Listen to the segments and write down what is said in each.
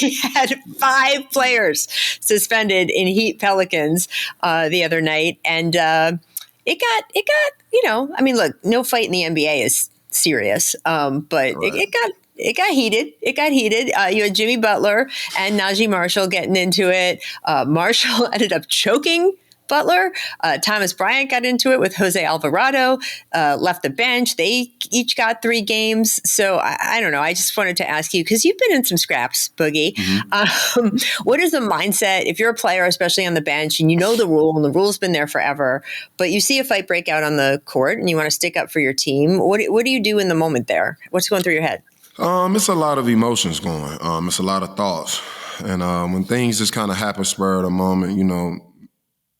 we had 5 players suspended in Heat Pelicans the other night, and it got I mean, look, no fight in the NBA is serious, but it got heated. It got heated. You had Jimmy Butler and Naji Marshall getting into it. Marshall ended up choking Butler. Thomas Bryant got into it with Jose Alvarado, left the bench. They each got 3 games. So I don't know. I just wanted to ask you, because you've been in some scraps, Boogie. What is the mindset if you're a player, especially on the bench, and you know the rule, and the rule's been there forever, but you see a fight break out on the court and you want to stick up for your team? What do you do in the moment there? What's going through your head? It's a lot of emotions going. It's a lot of thoughts. And when things just kind of happen spur of the moment,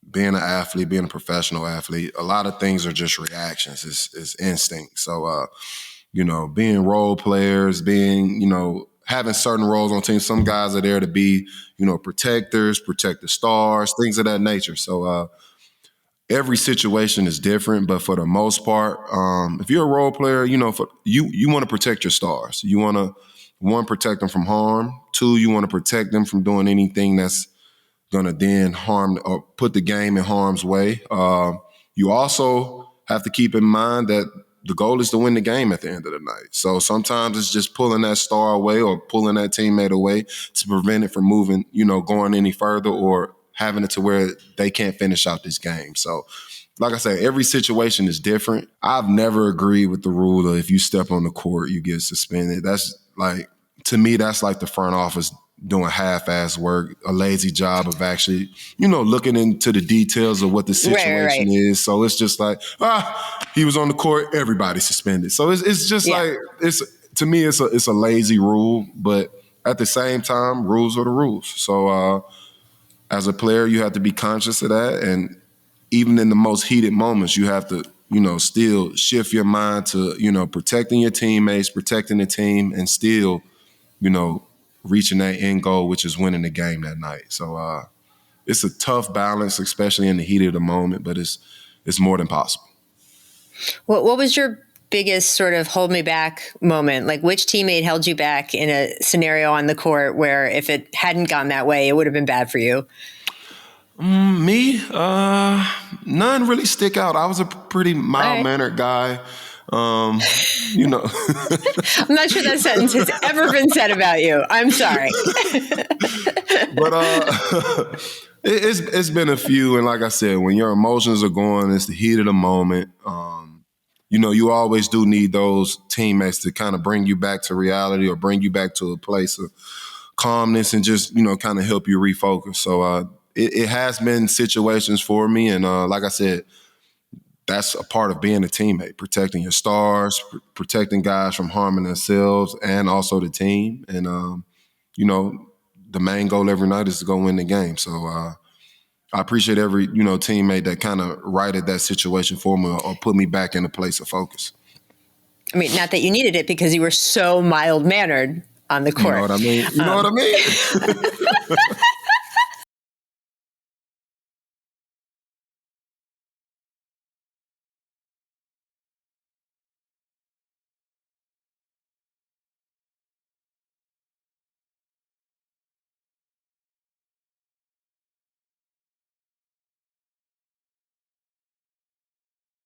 being an athlete, being a professional athlete, a lot of things are just reactions. It's instinct. So, being role players, having certain roles on teams. Some guys are there to be, protectors, protect the stars, things of that nature. So every situation is different, but for the most part, if you're a role player, you want to protect your stars. You want to, 1, protect them from harm. 2, you want to protect them from doing anything that's going to then harm or put the game in harm's way. You also have to keep in mind that the goal is to win the game at the end of the night. So sometimes it's just pulling that star away or pulling that teammate away to prevent it from moving, going any further or having it to where they can't finish out this game. So like I said, every situation is different. I've never agreed with the rule of if you step on the court, you get suspended. That's like, to me, that's like the front office doing half-ass work, a lazy job of actually, looking into the details of what the situation is. So it's just like, he was on the court, everybody suspended. So it's just like, to me, it's a lazy rule, but at the same time, rules are the rules. So as a player, you have to be conscious of that. And even in the most heated moments, you have to, still shift your mind to, protecting your teammates, protecting the team, and still, reaching that end goal, which is winning the game that night. So it's a tough balance, especially in the heat of the moment, but it's more than possible. What was your biggest sort of hold me back moment? Like, which teammate held you back in a scenario on the court where if it hadn't gone that way, it would have been bad for you? Me? None really stick out. I was a pretty mild-mannered guy. I'm not sure that sentence has ever been said about you. I'm sorry. But it's been a few, and like I said, when your emotions are going, it's the heat of the moment. You always do need those teammates to kind of bring you back to reality or bring you back to a place of calmness and just, kind of help you refocus. So it has been situations for me, and like I said, that's a part of being a teammate, protecting your stars, protecting guys from harming themselves and also the team. And, the main goal every night is to go win the game. So I appreciate every, teammate that kind of righted that situation for me or put me back in a place of focus. I mean, not that you needed it because you were so mild-mannered on the court. You know what I mean?